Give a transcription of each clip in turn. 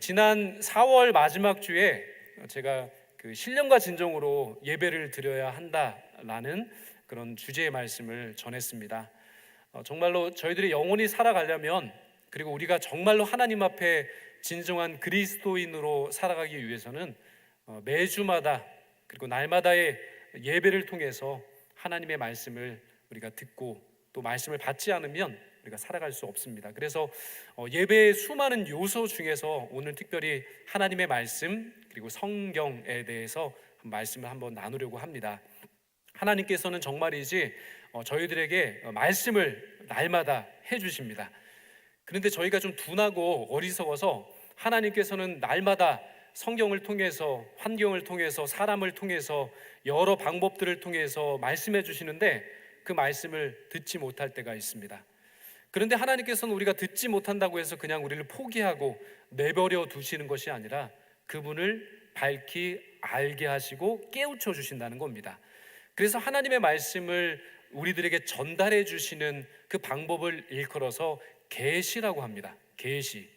지난 4월 마지막 주에 제가 그 신령과 진정으로 예배를 드려야 한다라는 그런 주제의 말씀을 전했습니다. 정말로 저희들이 영원히 살아가려면, 그리고 우리가 정말로 하나님 앞에 진정한 그리스도인으로 살아가기 위해서는 매주마다 그리고 날마다의 예배를 통해서 하나님의 말씀을 우리가 듣고 또 말씀을 받지 않으면 우리가 살아갈 수 없습니다. 그래서 예배의 수많은 요소 중에서 오늘 특별히 하나님의 말씀 그리고 성경에 대해서 말씀을 한번 나누려고 합니다. 하나님께서는 정말이지 저희들에게 말씀을 날마다 해주십니다. 그런데 저희가 좀 둔하고 어리석어서 하나님께서는 날마다 성경을 통해서, 환경을 통해서, 사람을 통해서, 여러 방법들을 통해서 말씀해 주시는데 그 말씀을 듣지 못할 때가 있습니다. 그런데 하나님께서는 우리가 듣지 못한다고 해서 그냥 우리를 포기하고 내버려 두시는 것이 아니라 그분을 밝히 알게 하시고 깨우쳐 주신다는 겁니다. 그래서 하나님의 말씀을 우리들에게 전달해 주시는 그 방법을 일컬어서 계시라고 합니다. 계시.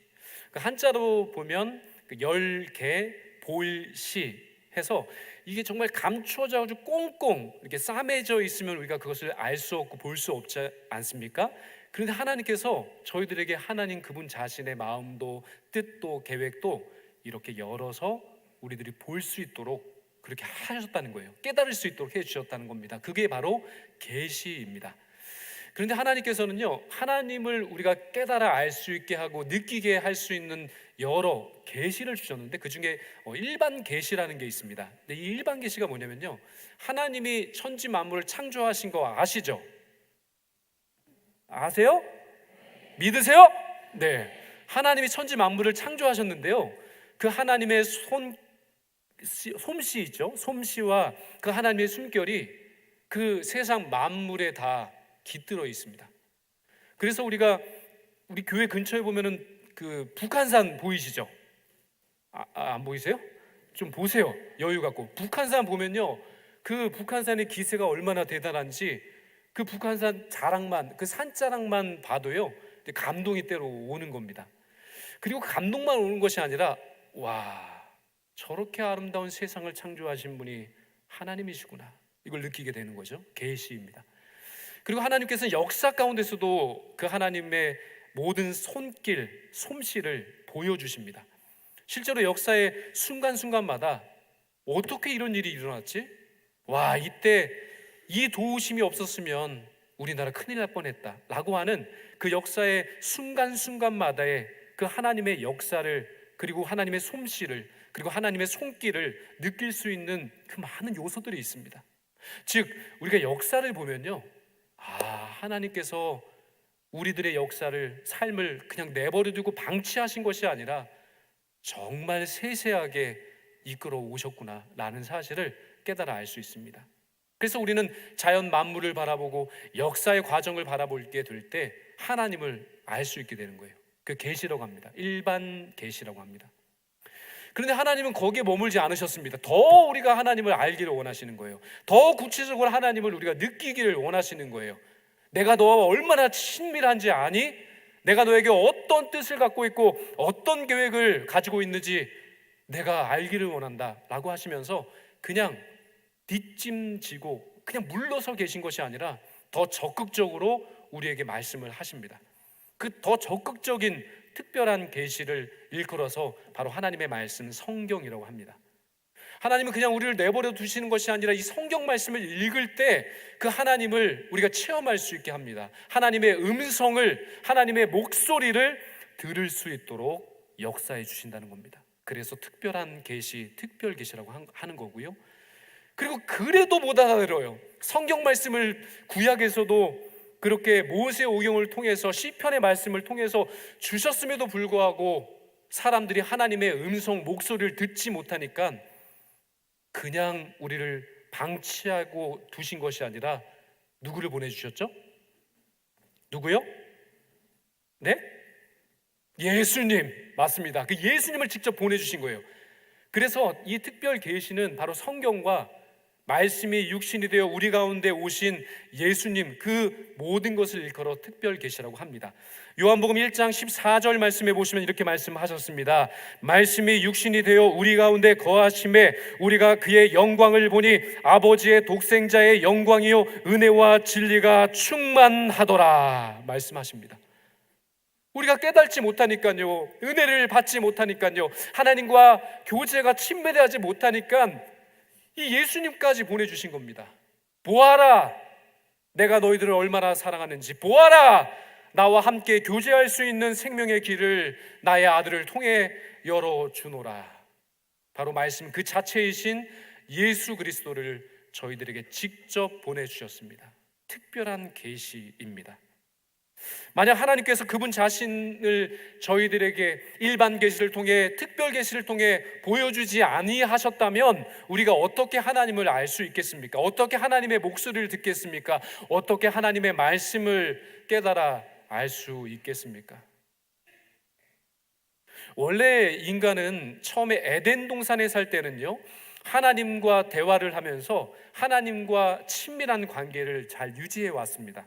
한자로 보면 열계 볼시 해서 이게 정말 감춰져 가지고 꽁꽁 이렇게 싸매져 있으면 우리가 그것을 알 수 없고 볼 수 없지 않습니까? 그런데 하나님께서 저희들에게 하나님 그분 자신의 마음도 뜻도 계획도 이렇게 열어서 우리들이 볼 수 있도록 그렇게 하셨다는 거예요. 깨달을 수 있도록 해주셨다는 겁니다. 그게 바로 계시입니다. 그런데 하나님께서는요, 하나님을 우리가 깨달아 알 수 있게 하고 느끼게 할 수 있는 여러 계시를 주셨는데 그 중에 일반 계시라는 게 있습니다. 근데 이 일반 계시가 뭐냐면요, 하나님이 천지 만물을 창조하신 거 아시죠? 아세요? 믿으세요? 네. 하나님이 천지 만물을 창조하셨는데요, 그 하나님의 솜씨 있죠? 솜씨와 그 하나님의 숨결이 그 세상 만물에 다 깃들어 있습니다. 그래서 우리 교회 근처에 보면은 그 북한산 보이시죠? 안 보이세요? 좀 보세요. 여유 갖고. 북한산 보면요, 그 북한산의 기세가 얼마나 대단한지 그 북한산 자락만, 그 산자락만 봐도요 감동이 때로 오는 겁니다. 그리고 감동만 오는 것이 아니라 와, 저렇게 아름다운 세상을 창조하신 분이 하나님이시구나, 이걸 느끼게 되는 거죠. 계시입니다. 그리고 하나님께서는 역사 가운데서도 그 하나님의 모든 손길, 솜씨를 보여주십니다. 실제로 역사의 순간순간마다 어떻게 이런 일이 일어났지? 와, 이때 이 도우심이 없었으면 우리나라 큰일 날 뻔했다 라고 하는 그 역사의 순간순간마다의 그 하나님의 역사를, 그리고 하나님의 솜씨를, 그리고 하나님의 손길을 느낄 수 있는 그 많은 요소들이 있습니다. 즉 우리가 역사를 보면요, 하나님께서 우리들의 역사를, 삶을 그냥 내버려두고 방치하신 것이 아니라 정말 세세하게 이끌어 오셨구나 라는 사실을 깨달아 알 수 있습니다. 그래서 우리는 자연 만물을 바라보고 역사의 과정을 바라보게 될 때 하나님을 알 수 있게 되는 거예요. 그 계시라고 합니다. 일반 계시라고 합니다. 그런데 하나님은 거기에 머물지 않으셨습니다. 더 우리가 하나님을 알기를 원하시는 거예요. 더 구체적으로 하나님을 우리가 느끼기를 원하시는 거예요. 내가 너와 얼마나 친밀한지 아니? 내가 너에게 어떤 뜻을 갖고 있고 어떤 계획을 가지고 있는지 내가 알기를 원한다 라고 하시면서 그냥 뒷짐지고 그냥 물러서 계신 것이 아니라 더 적극적으로 우리에게 말씀을 하십니다. 그 더 적극적인 특별한 계시를 일컬어서 바로 하나님의 말씀, 성경이라고 합니다. 하나님은 그냥 우리를 내버려 두시는 것이 아니라 이 성경 말씀을 읽을 때 그 하나님을 우리가 체험할 수 있게 합니다. 하나님의 음성을, 하나님의 목소리를 들을 수 있도록 역사해 주신다는 겁니다. 그래서 특별한 계시, 특별 계시라고 하는 거고요. 그리고 그래도 못 알아들어요. 성경 말씀을 구약에서도 그렇게 모세 오경을 통해서, 시편의 말씀을 통해서 주셨음에도 불구하고 사람들이 하나님의 음성, 목소리를 듣지 못하니까 그냥 우리를 방치하고 두신 것이 아니라 누구를 보내주셨죠? 누구요? 네? 예수님, 맞습니다. 그 예수님을 직접 보내주신 거예요. 그래서 이 특별 계시는 바로 성경과 말씀이 육신이 되어 우리 가운데 오신 예수님, 그 모든 것을 일컬어 특별 계시라고 합니다. 요한복음 1장 14절 말씀에 보시면 이렇게 말씀하셨습니다. 말씀이 육신이 되어 우리 가운데 거하심에 우리가 그의 영광을 보니 아버지의 독생자의 영광이요 은혜와 진리가 충만하더라 말씀하십니다. 우리가 깨닫지 못하니까요, 은혜를 받지 못하니까요, 하나님과 교제가 친밀하지 못하니까 이 예수님까지 보내주신 겁니다. 보아라, 내가 너희들을 얼마나 사랑하는지. 보아라, 나와 함께 교제할 수 있는 생명의 길을 나의 아들을 통해 열어주노라. 바로 말씀 그 자체이신 예수 그리스도를 저희들에게 직접 보내주셨습니다. 특별한 계시입니다. 만약 하나님께서 그분 자신을 저희들에게 일반 계시를 통해, 특별 계시를 통해 보여주지 아니하셨다면 우리가 어떻게 하나님을 알 수 있겠습니까? 어떻게 하나님의 목소리를 듣겠습니까? 어떻게 하나님의 말씀을 깨달아 알 수 있겠습니까? 원래 인간은 처음에 에덴 동산에 살 때는요, 하나님과 대화를 하면서 하나님과 친밀한 관계를 잘 유지해 왔습니다.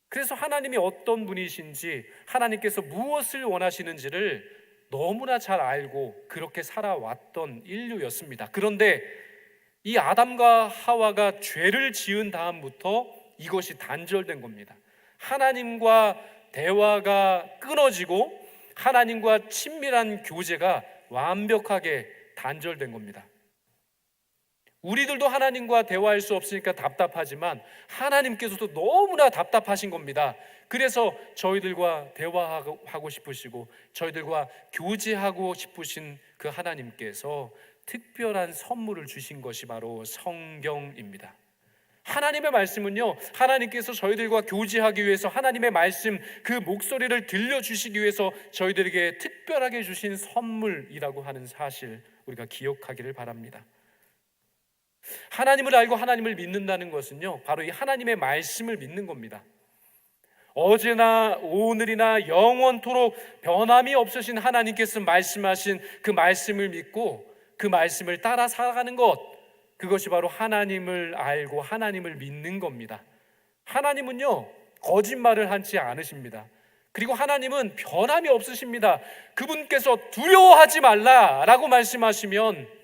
그래서 하나님이 어떤 분이신지, 하나님께서 무엇을 원하시는지를 너무나 잘 알고 그렇게 살아왔던 인류였습니다. 그런데 이 아담과 하와가 죄를 지은 다음부터 이것이 단절된 겁니다. 하나님과 대화가 끊어지고 하나님과 친밀한 교제가 완벽하게 단절된 겁니다. 우리들도 하나님과 대화할 수 없으니까 답답하지만 하나님께서도 너무나 답답하신 겁니다. 그래서 저희들과 대화하고 싶으시고 저희들과 교제하고 싶으신 그 하나님께서 특별한 선물을 주신 것이 바로 성경입니다. 하나님의 말씀은요, 하나님께서 저희들과 교제하기 위해서 하나님의 말씀, 그 목소리를 들려주시기 위해서 저희들에게 특별하게 주신 선물이라고 하는 사실, 우리가 기억하기를 바랍니다. 하나님을 알고 하나님을 믿는다는 것은요, 바로 이 하나님의 말씀을 믿는 겁니다. 어제나 오늘이나 영원토록 변함이 없으신 하나님께서 말씀하신 그 말씀을 믿고 그 말씀을 따라 살아가는 것, 그것이 바로 하나님을 알고 하나님을 믿는 겁니다. 하나님은요, 거짓말을 하지 않으십니다. 그리고 하나님은 변함이 없으십니다. 그분께서 두려워하지 말라라고 말씀하시면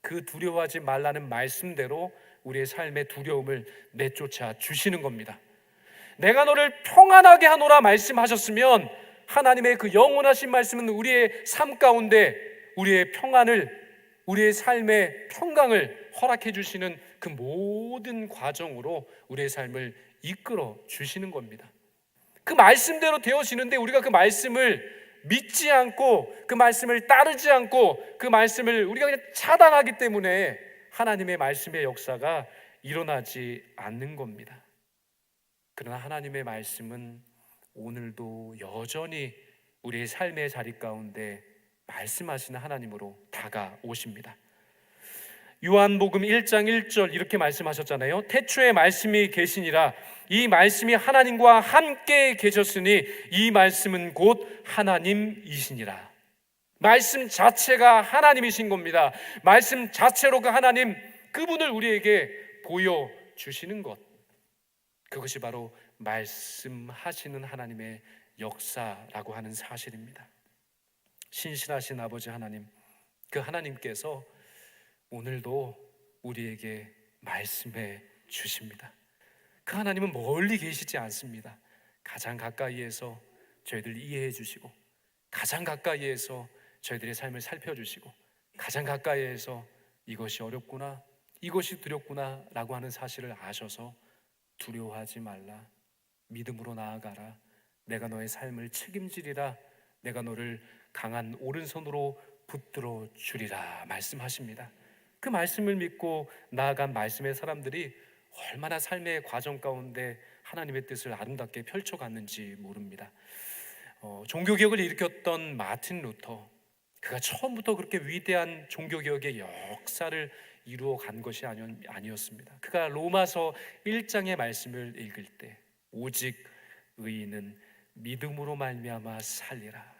그 두려워하지 말라는 말씀대로 우리의 삶의 두려움을 내쫓아 주시는 겁니다. 내가 너를 평안하게 하노라 말씀하셨으면 하나님의 그 영원하신 말씀은 우리의 삶 가운데 우리의 평안을, 우리의 삶의 평강을 허락해 주시는 그 모든 과정으로 우리의 삶을 이끌어 주시는 겁니다. 그 말씀대로 되어지는데 우리가 그 말씀을 믿지 않고 그 말씀을 따르지 않고 그 말씀을 우리가 그냥 차단하기 때문에 하나님의 말씀의 역사가 일어나지 않는 겁니다. 그러나 하나님의 말씀은 오늘도 여전히 우리의 삶의 자리 가운데 말씀하시는 하나님으로 다가오십니다. 요한복음 1장 1절 이렇게 말씀하셨잖아요. 태초에 말씀이 계시니라. 이 말씀이 하나님과 함께 계셨으니 이 말씀은 곧 하나님이시니라. 말씀 자체가 하나님이신 겁니다. 말씀 자체로 그 하나님, 그분을 우리에게 보여주시는 것, 그것이 바로 말씀하시는 하나님의 역사라고 하는 사실입니다. 신실하신 아버지 하나님, 그 하나님께서 오늘도 우리에게 말씀해 주십니다. 그 하나님은 멀리 계시지 않습니다. 가장 가까이에서 저희들 이해해 주시고, 가장 가까이에서 저희들의 삶을 살펴주시고, 가장 가까이에서 이것이 어렵구나, 이것이 두렵구나 라고 하는 사실을 아셔서 두려워하지 말라, 믿음으로 나아가라, 내가 너의 삶을 책임지리라, 내가 너를 강한 오른손으로 붙들어 주리라 말씀하십니다. 그 말씀을 믿고 나아간 말씀의 사람들이 얼마나 삶의 과정 가운데 하나님의 뜻을 아름답게 펼쳐갔는지 모릅니다. 종교개혁을 일으켰던 마틴 루터, 그가 처음부터 그렇게 위대한 종교개혁의 역사를 이루어 간 것이 아니었습니다. 그가 로마서 1장의 말씀을 읽을 때 오직 의인은 믿음으로 말미암아 살리라,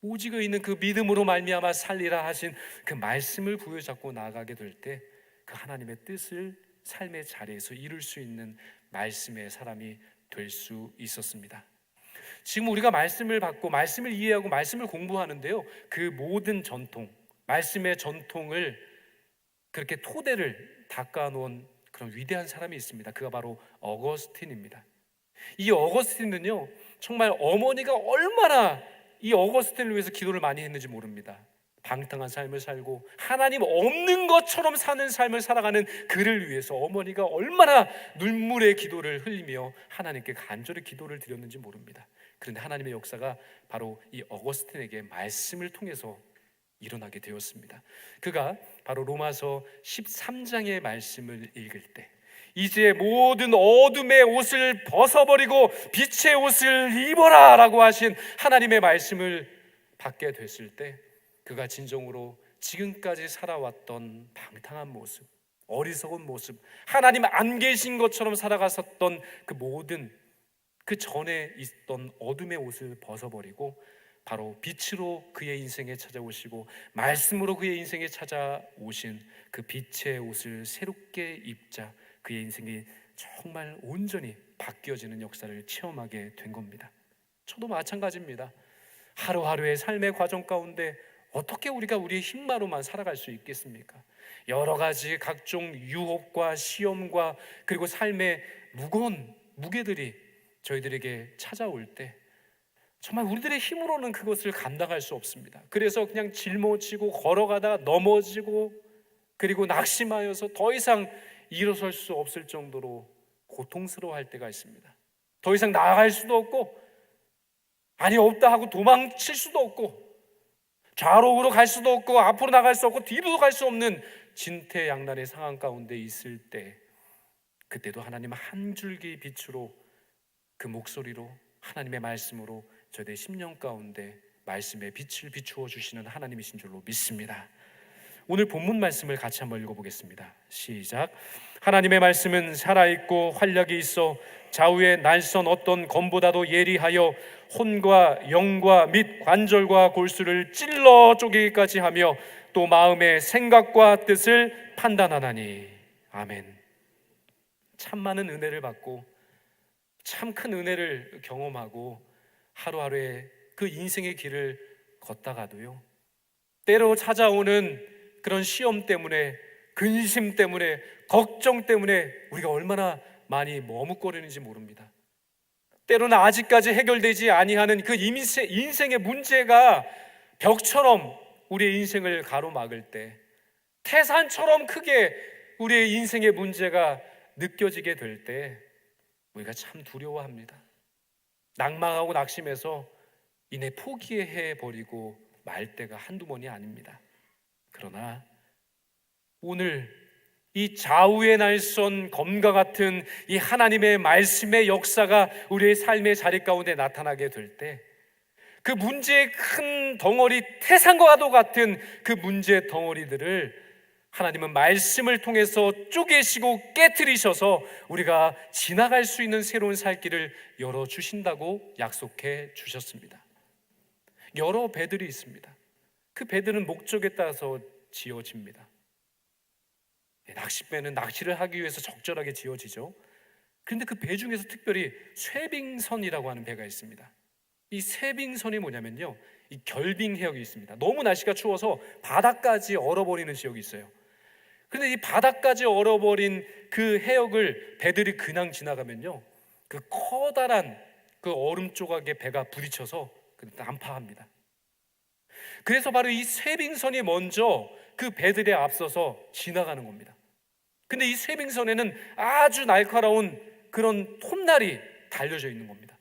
오직 의인은 그 믿음으로 말미암아 살리라 하신 그 말씀을 부여잡고 나아가게 될 때 그 하나님의 뜻을 삶의 자리에서 이룰 수 있는 말씀의 사람이 될 수 있었습니다. 지금 우리가 말씀을 받고 말씀을 이해하고 말씀을 공부하는데요, 그 모든 전통, 말씀의 전통을 그렇게 토대를 닦아놓은 그런 위대한 사람이 있습니다. 그가 바로 어거스틴입니다. 이 어거스틴은요, 정말 어머니가 얼마나 이 어거스틴을 위해서 기도를 많이 했는지 모릅니다. 방탕한 삶을 살고 하나님 없는 것처럼 사는 삶을 살아가는 그를 위해서 어머니가 얼마나 눈물의 기도를 흘리며 하나님께 간절히 기도를 드렸는지 모릅니다. 그런데 하나님의 역사가 바로 이 어거스틴에게 말씀을 통해서 일어나게 되었습니다. 그가 바로 로마서 13장의 말씀을 읽을 때, 이제 모든 어둠의 옷을 벗어버리고 빛의 옷을 입어라 라고 하신 하나님의 말씀을 받게 됐을 때, 그가 진정으로 지금까지 살아왔던 방탕한 모습, 어리석은 모습, 하나님 안 계신 것처럼 살아갔었던 그 모든 그 전에 있던 어둠의 옷을 벗어버리고 바로 빛으로 그의 인생에 찾아오시고 말씀으로 그의 인생에 찾아오신 그 빛의 옷을 새롭게 입자 그의 인생이 정말 온전히 바뀌어지는 역사를 체험하게 된 겁니다. 저도 마찬가지입니다. 하루하루의 삶의 과정 가운데 어떻게 우리가 우리의 힘만으로만 살아갈 수 있겠습니까? 여러 가지 각종 유혹과 시험과 그리고 삶의 무거운 무게들이 저희들에게 찾아올 때 정말 우리들의 힘으로는 그것을 감당할 수 없습니다. 그래서 그냥 짊어지고 걸어가다가 넘어지고 그리고 낙심하여서 더 이상 일어설 수 없을 정도로 고통스러워할 때가 있습니다. 더 이상 나아갈 수도 없고 아니 없다 하고 도망칠 수도 없고 좌로우로 갈 수도 없고 앞으로 나갈 수 없고 뒤로도 갈 수 없는 진퇴양난의 상황 가운데 있을 때, 그때도 하나님 한 줄기 빛으로 그 목소리로 하나님의 말씀으로 저희의 심령 가운데 말씀의 빛을 비추어 주시는 하나님이신 줄로 믿습니다. 오늘 본문 말씀을 같이 한번 읽어보겠습니다. 시작. 하나님의 말씀은 살아있고 활력이 있어 좌우의 날선 어떤 검보다도 예리하여 혼과 영과 및 관절과 골수를 찔러 쪼개기까지 하며 또 마음의 생각과 뜻을 판단하나니. 아멘. 참 많은 은혜를 받고 참 큰 은혜를 경험하고 하루하루의 그 인생의 길을 걷다가도요, 때로 찾아오는 그런 시험 때문에, 근심 때문에, 걱정 때문에 우리가 얼마나 많이 머뭇거리는지 모릅니다. 때로는 아직까지 해결되지 아니하는 그 인생의 문제가 벽처럼 우리의 인생을 가로막을 때, 태산처럼 크게 우리의 인생의 문제가 느껴지게 될 때 우리가 참 두려워합니다. 낙망하고 낙심해서 이내 포기해버리고 말 때가 한두 번이 아닙니다. 그러나 오늘 이 좌우의 날선 검과 같은 이 하나님의 말씀의 역사가 우리의 삶의 자리 가운데 나타나게 될 때, 그 문제의 큰 덩어리, 태산과도 같은 그 문제 덩어리들을 하나님은 말씀을 통해서 쪼개시고 깨트리셔서 우리가 지나갈 수 있는 새로운 살 길을 열어주신다고 약속해 주셨습니다. 여러 배들이 있습니다. 그 배들은 목적에 따라서 지어집니다. 낚싯배는 낚시를 하기 위해서 적절하게 지어지죠. 그런데 그 배 중에서 특별히 쇠빙선이라고 하는 배가 있습니다. 이 쇠빙선이 뭐냐면요, 이 결빙 해역이 있습니다. 너무 날씨가 추워서 바닥까지 얼어버리는 지역이 있어요. 그런데 이 바닥까지 얼어버린 그 해역을 배들이 그냥 지나가면요, 그 커다란 그 얼음 조각에 배가 부딪혀서 난파합니다. 그래서 바로 이 쇠빙선이 먼저 그 배들에 앞서서 지나가는 겁니다. 근데 이 쇠빙선에는 아주 날카로운 그런 톱날이 달려져 있는 겁니다.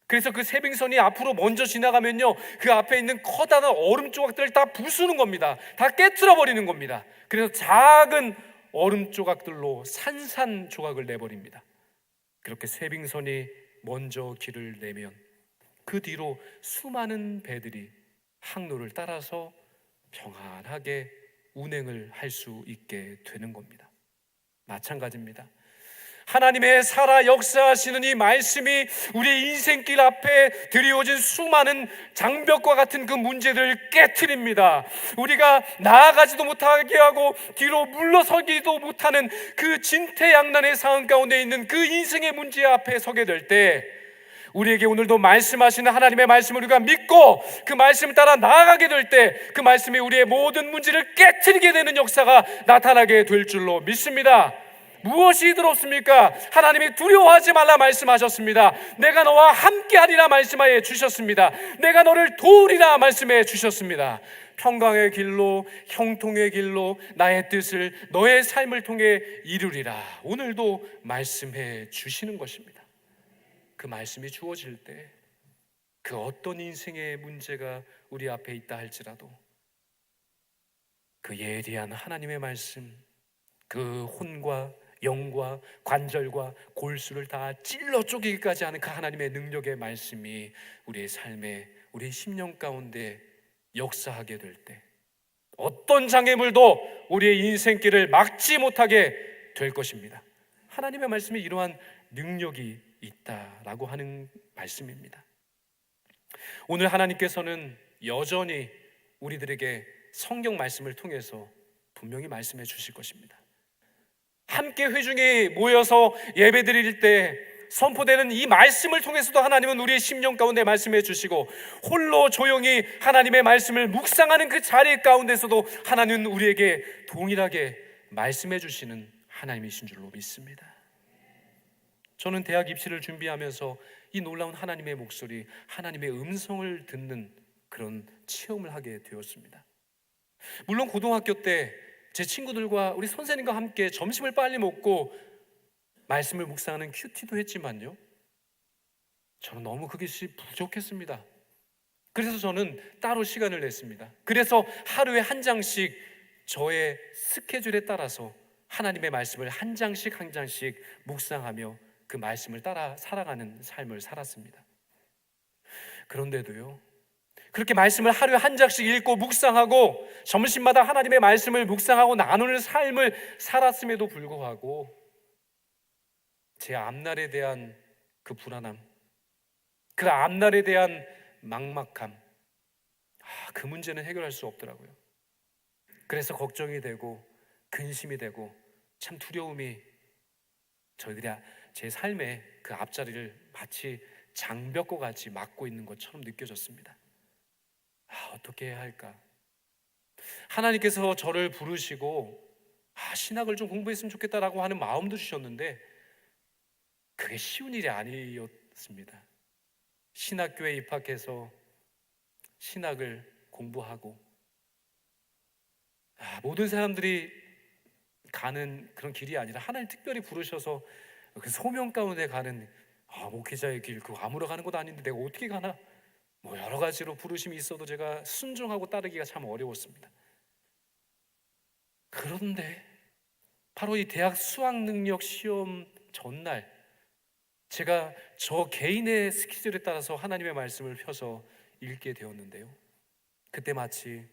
그래서 그 쇠빙선이 앞으로 먼저 지나가면요, 그 앞에 있는 커다란 얼음 조각들을 다 부수는 겁니다. 다 깨트려 버리는 겁니다. 그래서 작은 얼음 조각들로 산산조각을 내버립니다. 그렇게 쇠빙선이 먼저 길을 내면 그 뒤로 수많은 배들이 항로를 따라서 평안하게 운행을 할 수 있게 되는 겁니다. 마찬가지입니다. 하나님의 살아 역사하시는 이 말씀이 우리의 인생길 앞에 드리워진 수많은 장벽과 같은 그 문제들을 깨트립니다. 우리가 나아가지도 못하게 하고 뒤로 물러서기도 못하는 그 진퇴양난의 상황 가운데 있는 그 인생의 문제 앞에 서게 될 때, 우리에게 오늘도 말씀하시는 하나님의 말씀을 우리가 믿고 그 말씀을 따라 나아가게 될 때, 그 말씀이 우리의 모든 문제를 깨트리게 되는 역사가 나타나게 될 줄로 믿습니다. 무엇이 두렵습니까? 하나님이 두려워하지 말라 말씀하셨습니다. 내가 너와 함께하리라 말씀하여 주셨습니다. 내가 너를 도우리라 말씀해 주셨습니다. 평강의 길로, 형통의 길로 나의 뜻을 너의 삶을 통해 이루리라, 오늘도 말씀해 주시는 것입니다. 그 말씀이 주어질 때 그 어떤 인생의 문제가 우리 앞에 있다 할지라도 그 예리한 하나님의 말씀, 그 혼과 영과 관절과 골수를 다 찔러 쪼개기까지 하는 그 하나님의 능력의 말씀이 우리의 삶에, 우리의 심령 가운데 역사하게 될 때 어떤 장애물도 우리의 인생길을 막지 못하게 될 것입니다. 하나님의 말씀에 이러한 능력이 있다라고 하는 말씀입니다. 오늘 하나님께서는 여전히 우리들에게 성경 말씀을 통해서 분명히 말씀해 주실 것입니다. 함께 회중이 모여서 예배 드릴 때 선포되는 이 말씀을 통해서도 하나님은 우리의 심령 가운데 말씀해 주시고, 홀로 조용히 하나님의 말씀을 묵상하는 그 자리 가운데서도 하나님은 우리에게 동일하게 말씀해 주시는 하나님이신 줄로 믿습니다. 저는 대학 입시를 준비하면서 이 놀라운 하나님의 목소리, 하나님의 음성을 듣는 그런 체험을 하게 되었습니다. 물론 고등학교 때 제 친구들과 우리 선생님과 함께 점심을 빨리 먹고 말씀을 묵상하는 큐티도 했지만요, 저는 너무 그것이 부족했습니다. 그래서 저는 따로 시간을 냈습니다. 그래서 하루에 한 장씩 저의 스케줄에 따라서 하나님의 말씀을 한 장씩 한 장씩 묵상하며 그 말씀을 따라 살아가는 삶을 살았습니다. 그런데도요, 그렇게 말씀을 하루에 한 장씩 읽고 묵상하고 점심마다 하나님의 말씀을 묵상하고 나누는 삶을 살았음에도 불구하고 제 앞날에 대한 그 불안함, 그 앞날에 대한 막막함, 그 문제는 해결할 수 없더라고요. 그래서 걱정이 되고 근심이 되고 참 두려움이 저희들이 제 삶의 그 앞자리를 마치 장벽과 같이 막고 있는 것처럼 느껴졌습니다. 어떻게 해야 할까? 하나님께서 저를 부르시고 신학을 좀 공부했으면 좋겠다라고 하는 마음도 주셨는데 그게 쉬운 일이 아니었습니다. 신학교에 입학해서 신학을 공부하고 모든 사람들이 가는 그런 길이 아니라 하나님 특별히 부르셔서 그 소명 가운데 가는 목회자의 길, 그거 아무나 가는 것도 아닌데 내가 어떻게 가나, 여러 가지로 부르심이 있어도 제가 순종하고 따르기가 참 어려웠습니다. 그런데 바로 이 대학 수학능력 시험 전날 제가 저 개인의 스케줄에 따라서 하나님의 말씀을 펴서 읽게 되었는데요, 그때 마치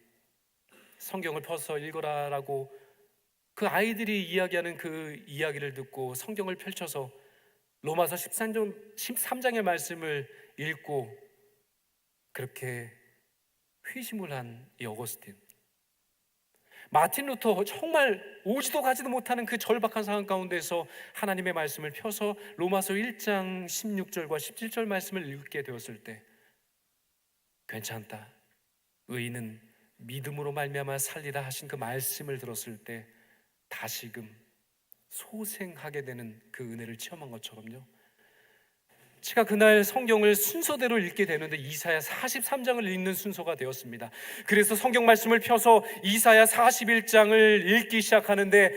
성경을 펴서 읽어라라고 그 아이들이 이야기하는 그 이야기를 듣고 성경을 펼쳐서 로마서 13장의 말씀을 읽고 그렇게 회심을 한 이 어거스틴, 마틴 루터, 정말 오지도 가지도 못하는 그 절박한 상황 가운데서 하나님의 말씀을 펴서 로마서 1장 16절과 17절 말씀을 읽게 되었을 때 괜찮다, 의인은 믿음으로 말미암아 살리라 하신 그 말씀을 들었을 때 다시금 소생하게 되는 그 은혜를 체험한 것처럼요, 제가 그날 성경을 순서대로 읽게 되는데 이사야 43장을 읽는 순서가 되었습니다. 그래서 성경 말씀을 펴서 이사야 41장을 읽기 시작하는데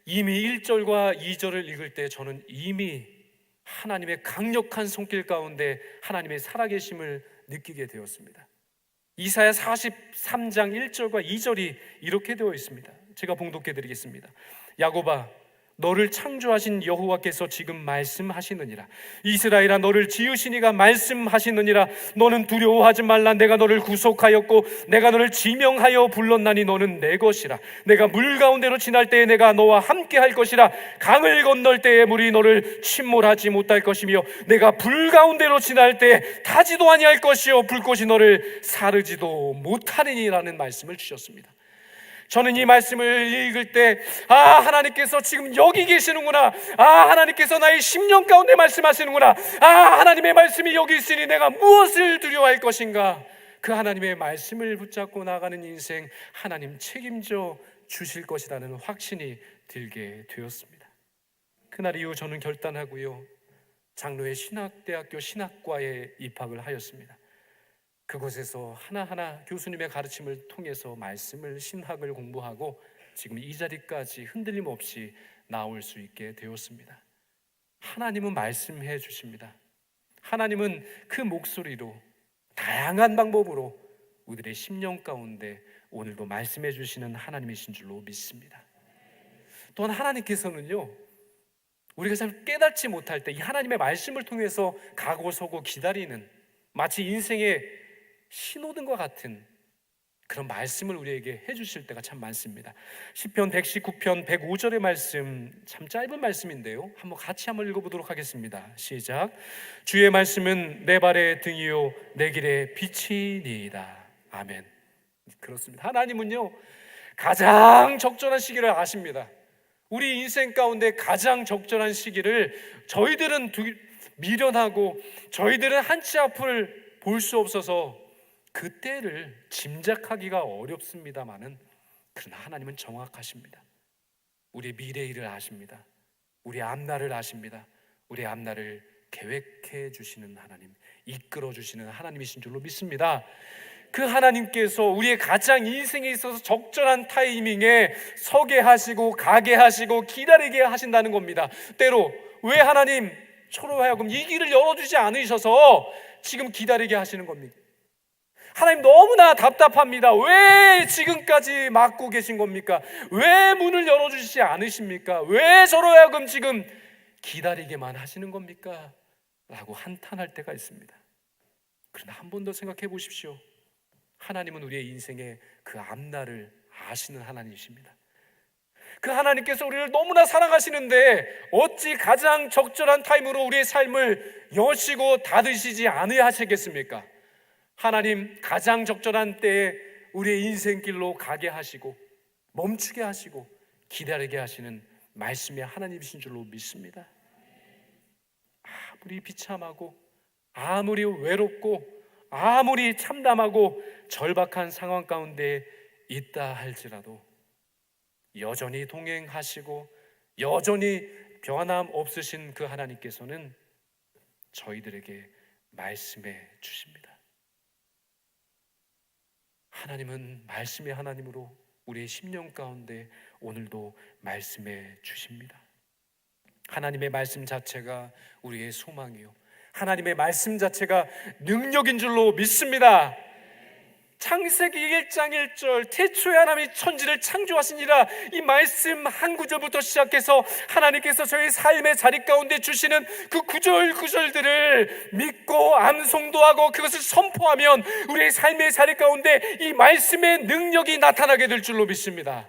이미 1절과 2절을 읽을 때 저는 이미 하나님의 강력한 손길 가운데 하나님의 살아계심을 느끼게 되었습니다. 이사야 43장 1절과 2절이 이렇게 되어 있습니다. 제가 봉독해 드리겠습니다. 야곱아, 너를 창조하신 여호와께서 지금 말씀하시느니라. 이스라엘아, 너를 지으신 이가 말씀하시느니라. 너는 두려워하지 말라. 내가 너를 구속하였고 내가 너를 지명하여 불렀나니 너는 내 것이라. 내가 물 가운데로 지날 때에 내가 너와 함께 할 것이라. 강을 건널 때에 물이 너를 침몰하지 못할 것이며 내가 불 가운데로 지날 때에 타지도 아니할 것이요 불꽃이 너를 사르지도 못하리니라는 말씀을 주셨습니다. 저는 이 말씀을 읽을 때 하나님께서 지금 여기 계시는구나. 하나님께서 나의 심령 가운데 말씀하시는구나. 하나님의 말씀이 여기 있으니 내가 무엇을 두려워할 것인가. 그 하나님의 말씀을 붙잡고 나가는 인생, 하나님 책임져 주실 것이라는 확신이 들게 되었습니다. 그날 이후 저는 결단하고요, 장로의 신학대학교 신학과에 입학을 하였습니다. 그곳에서 하나하나 교수님의 가르침을 통해서 말씀을, 신학을 공부하고 지금 이 자리까지 흔들림 없이 나올 수 있게 되었습니다. 하나님은 말씀해 주십니다. 하나님은 그 목소리로 다양한 방법으로 우리들의 심령 가운데 오늘도 말씀해 주시는 하나님이신 줄로 믿습니다. 또한 하나님께서는요, 우리가 잘 깨닫지 못할 때 이 하나님의 말씀을 통해서 가고 서고 기다리는, 마치 인생의 신호등과 같은 그런 말씀을 우리에게 해주실 때가 참 많습니다. 시편 119편 105절의 말씀, 참 짧은 말씀인데요, 같이 한번 읽어보도록 하겠습니다. 시작. 주의 말씀은 내 발의 등이요 내 길의 빛이니이다. 아멘. 그렇습니다. 하나님은요, 가장 적절한 시기를 아십니다. 우리 인생 가운데 가장 적절한 시기를 저희들은 미련하고 저희들은 한치 앞을 볼 수 없어서 그때를 짐작하기가 어렵습니다마는, 그러나 하나님은 정확하십니다. 우리 미래일을 아십니다. 우리 앞날을 아십니다. 우리 앞날을 계획해 주시는 하나님, 이끌어 주시는 하나님이신 줄로 믿습니다. 그 하나님께서 우리의 가장 인생에 있어서 적절한 타이밍에 서게 하시고 가게 하시고 기다리게 하신다는 겁니다. 때로 왜 하나님 저로 하여금 이 길을 열어주지 않으셔서 지금 기다리게 하시는 겁니까? 하나님 너무나 답답합니다. 왜 지금까지 막고 계신 겁니까? 왜 문을 열어주시지 않으십니까? 왜 저로 하여금 지금 기다리게만 하시는 겁니까? 라고 한탄할 때가 있습니다. 그러나 한 번 더 생각해 보십시오. 하나님은 우리의 인생의 그 앞날을 아시는 하나님이십니다. 그 하나님께서 우리를 너무나 사랑하시는데 어찌 가장 적절한 타임으로 우리의 삶을 여시고 닫으시지 않으시겠습니까? 하나님 가장 적절한 때에 우리의 인생길로 가게 하시고 멈추게 하시고 기다리게 하시는 말씀의 하나님이신 줄로 믿습니다. 아무리 비참하고 아무리 외롭고 아무리 참담하고 절박한 상황 가운데 있다 할지라도 여전히 동행하시고 여전히 변함 없으신 그 하나님께서는 저희들에게 말씀해 주십니다. 하나님은 말씀의 하나님으로 우리의 심령 가운데 오늘도 말씀해 주십니다. 하나님의 말씀 자체가 우리의 소망이요, 하나님의 말씀 자체가 능력인 줄로 믿습니다. 창세기 1장 1절 태초에 하나님이 천지를 창조하시니라, 이 말씀 한 구절부터 시작해서 하나님께서 저희 삶의 자리 가운데 주시는 그 구절구절들을 믿고 암송도 하고 그것을 선포하면 우리의 삶의 자리 가운데 이 말씀의 능력이 나타나게 될 줄로 믿습니다.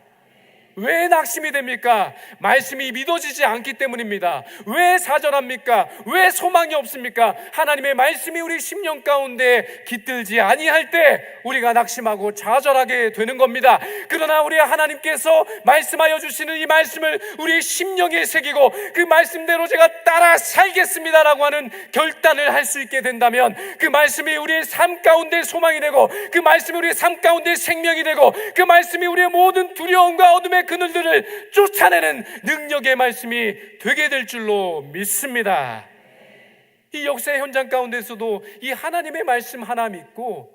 왜 낙심이 됩니까? 말씀이 믿어지지 않기 때문입니다. 왜 좌절합니까? 왜 소망이 없습니까? 하나님의 말씀이 우리 심령 가운데 깃들지 아니할 때 우리가 낙심하고 좌절하게 되는 겁니다. 그러나 우리 하나님께서 말씀하여 주시는 이 말씀을 우리 심령에 새기고 그 말씀대로 제가 따라 살겠습니다라고 하는 결단을 할 수 있게 된다면 그 말씀이 우리의 삶 가운데 소망이 되고 그 말씀이 우리의 삶 가운데 생명이 되고 그 말씀이 우리의 모든 두려움과 어둠의 그늘들을 쫓아내는 능력의 말씀이 되게 될 줄로 믿습니다. 이 역사의 현장 가운데서도 이 하나님의 말씀 하나 믿고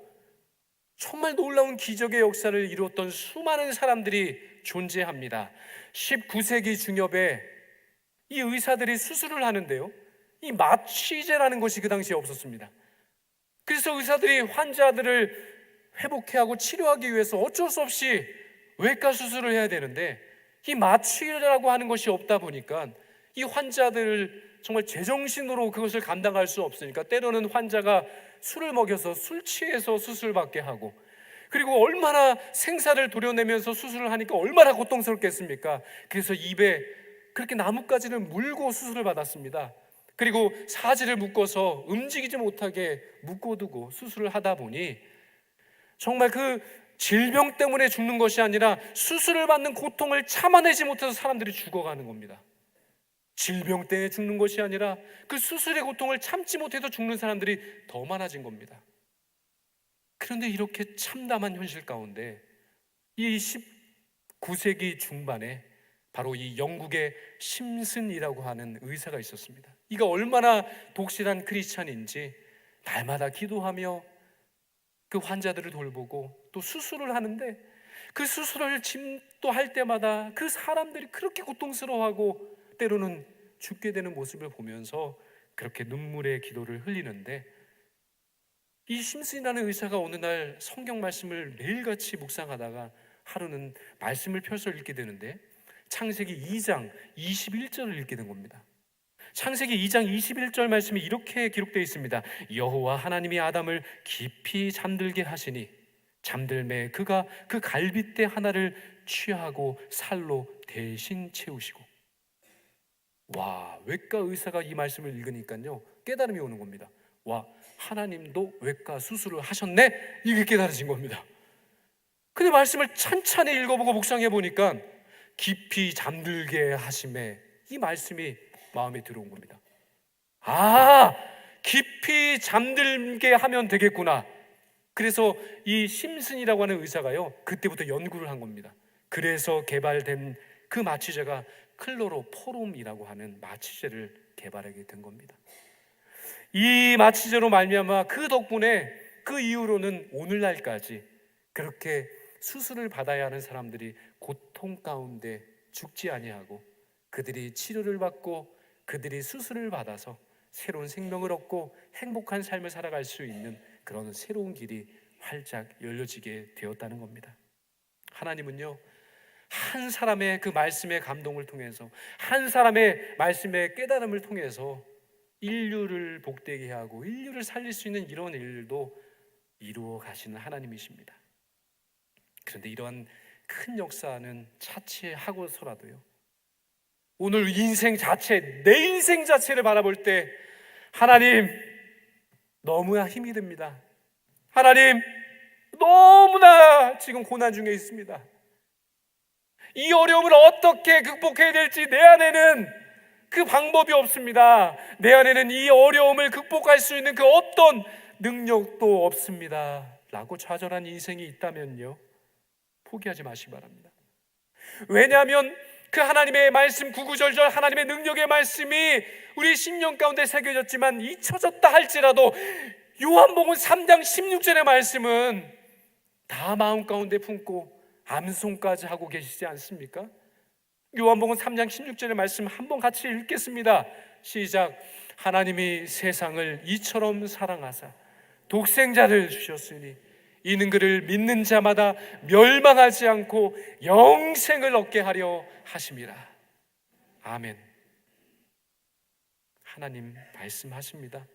정말 놀라운 기적의 역사를 이루었던 수많은 사람들이 존재합니다. 19세기 중엽에 이 의사들이 수술을 하는데요, 이 마취제라는 것이 그 당시에 없었습니다. 그래서 의사들이 환자들을 회복해 하고 치료하기 위해서 어쩔 수 없이 외과 수술을 해야 되는데 이 마취라고 하는 것이 없다 보니까 이 환자들을 정말 제정신으로 그것을 감당할 수 없으니까 때로는 환자가 술을 먹여서 술 취해서 수술받게 하고, 그리고 얼마나 생사를 도려내면서 수술을 하니까 얼마나 고통스럽겠습니까? 그래서 입에 그렇게 나뭇가지를 물고 수술을 받았습니다. 그리고 사지를 묶어서 움직이지 못하게 묶어두고 수술을 하다 보니 정말 그 질병 때문에 죽는 것이 아니라 수술을 받는 고통을 참아내지 못해서 사람들이 죽어가는 겁니다. 질병 때문에 죽는 것이 아니라 그 수술의 고통을 참지 못해서 죽는 사람들이 더 많아진 겁니다. 그런데 이렇게 참담한 현실 가운데 이 19세기 중반에 바로 이 영국의 심슨이라고 하는 의사가 있었습니다. 이가 얼마나 독실한 크리스찬인지 날마다 기도하며 그 환자들을 돌보고 또 수술을 하는데, 그 수술을 또 할 때마다 그 사람들이 그렇게 고통스러워하고 때로는 죽게 되는 모습을 보면서 그렇게 눈물의 기도를 흘리는데, 이 심슨이라는 의사가 어느 날 성경 말씀을 매일같이 묵상하다가 하루는 말씀을 펴서 읽게 되는데 창세기 2장 21절을 읽게 된 겁니다. 창세기 2장 21절 말씀이 이렇게 기록되어 있습니다. 여호와 하나님이 아담을 깊이 잠들게 하시니 잠들매 그가 그 갈빗대 하나를 취하고 살로 대신 채우시고. 와, 외과 의사가 이 말씀을 읽으니까요 깨달음이 오는 겁니다. 와, 하나님도 외과 수술을 하셨네? 이게 깨달아진 겁니다. 근데 말씀을 찬찬히 읽어보고 묵상해 보니까 깊이 잠들게 하심에 이 말씀이 마음에 들어온 겁니다. 아, 깊이 잠들게 하면 되겠구나. 그래서 이 심슨이라고 하는 의사가요 그때부터 연구를 한 겁니다. 그래서 개발된 그 마취제가 클로로포름이라고 하는 마취제를 개발하게 된 겁니다. 이 마취제로 말미암아 그 덕분에 그 이후로는 오늘날까지 그렇게 수술을 받아야 하는 사람들이 고통 가운데 죽지 아니하고 그들이 치료를 받고 그들이 수술을 받아서 새로운 생명을 얻고 행복한 삶을 살아갈 수 있는 그런 새로운 길이 활짝 열려지게 되었다는 겁니다. 하나님은요 한 사람의 그 말씀의 감동을 통해서, 한 사람의 말씀의 깨달음을 통해서 인류를 복되게 하고 인류를 살릴 수 있는 이런 일도 이루어 가시는 하나님이십니다. 그런데 이러한 큰 역사는 차치하고서라도요 오늘 인생 자체, 내 인생 자체를 바라볼 때 하나님 너무나 힘이 듭니다. 하나님 너무나 지금 고난 중에 있습니다. 이 어려움을 어떻게 극복해야 될지 내 안에는 그 방법이 없습니다. 내 안에는 이 어려움을 극복할 수 있는 그 어떤 능력도 없습니다 라고 좌절한 인생이 있다면요 포기하지 마시기 바랍니다. 왜냐하면 그 하나님의 말씀, 구구절절 하나님의 능력의 말씀이 우리 심령 가운데 새겨졌지만 잊혀졌다 할지라도 요한복음 3장 16절의 말씀은 다 마음 가운데 품고 암송까지 하고 계시지 않습니까? 요한복음 3장 16절의 말씀 한번 같이 읽겠습니다. 시작. 하나님이 세상을 이처럼 사랑하사 독생자를 주셨으니 이는 그를 믿는 자마다 멸망하지 않고 영생을 얻게 하려 하심이라. 아멘. 하나님 말씀하십니다.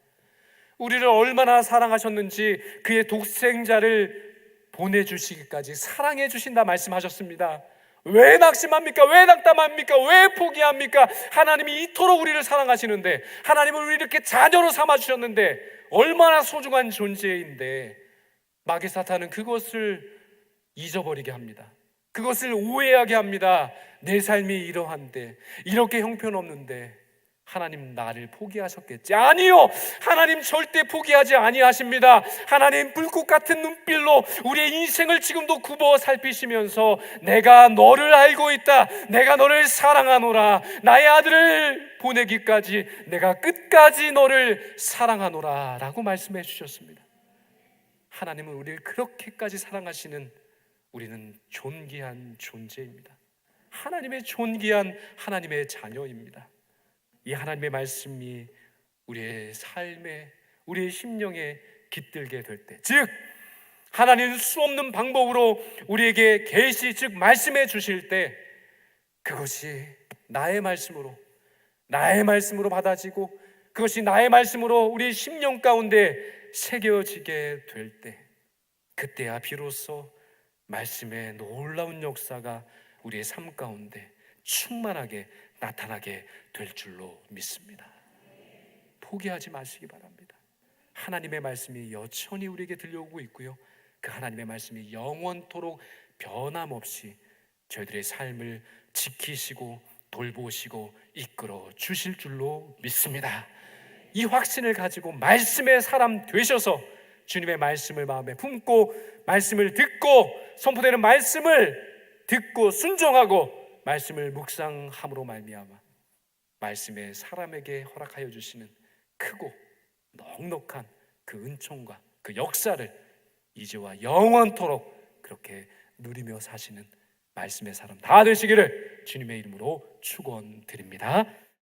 우리를 얼마나 사랑하셨는지 그의 독생자를 보내주시기까지 사랑해 주신다 말씀하셨습니다. 왜 낙심합니까? 왜 낙담합니까? 왜 포기합니까? 하나님이 이토록 우리를 사랑하시는데, 하나님은 우리를 이렇게 자녀로 삼아주셨는데 얼마나 소중한 존재인데 마귀 사탄은 그것을 잊어버리게 합니다. 그것을 오해하게 합니다. 내 삶이 이러한데, 이렇게 형편없는데 하나님 나를 포기하셨겠지? 아니요, 하나님 절대 포기하지 아니하십니다. 하나님 불꽃 같은 눈빛로 우리의 인생을 지금도 굽어 살피시면서 내가 너를 알고 있다, 내가 너를 사랑하노라, 나의 아들을 보내기까지 내가 끝까지 너를 사랑하노라 라고 말씀해 주셨습니다. 하나님은 우리를 그렇게까지 사랑하시는 우리는 존귀한 존재입니다. 하나님의 존귀한 하나님의 자녀입니다. 이 하나님의 말씀이 우리의 삶에, 우리의 심령에 깃들게 될 때, 즉 하나님은 수없는 방법으로 우리에게 계시, 즉 말씀해 주실 때 그것이 나의 말씀으로 받아지고 그것이 나의 말씀으로 우리 심령 가운데 새겨지게 될 때, 그때야 비로소 말씀의 놀라운 역사가 우리의 삶 가운데 충만하게 나타나게 될 줄로 믿습니다. 포기하지 마시기 바랍니다. 하나님의 말씀이 여전히 우리에게 들려오고 있고요, 그 하나님의 말씀이 영원토록 변함없이 저희들의 삶을 지키시고 돌보시고 이끌어 주실 줄로 믿습니다. 이 확신을 가지고 말씀의 사람 되셔서 주님의 말씀을 마음에 품고 말씀을 듣고 선포되는 말씀을 듣고 순종하고 말씀을 묵상함으로 말미암아 말씀의 사람에게 허락하여 주시는 크고 넉넉한 그 은총과 그 역사를 이제와 영원토록 그렇게 누리며 사시는 말씀의 사람 다 되시기를 주님의 이름으로 축원드립니다.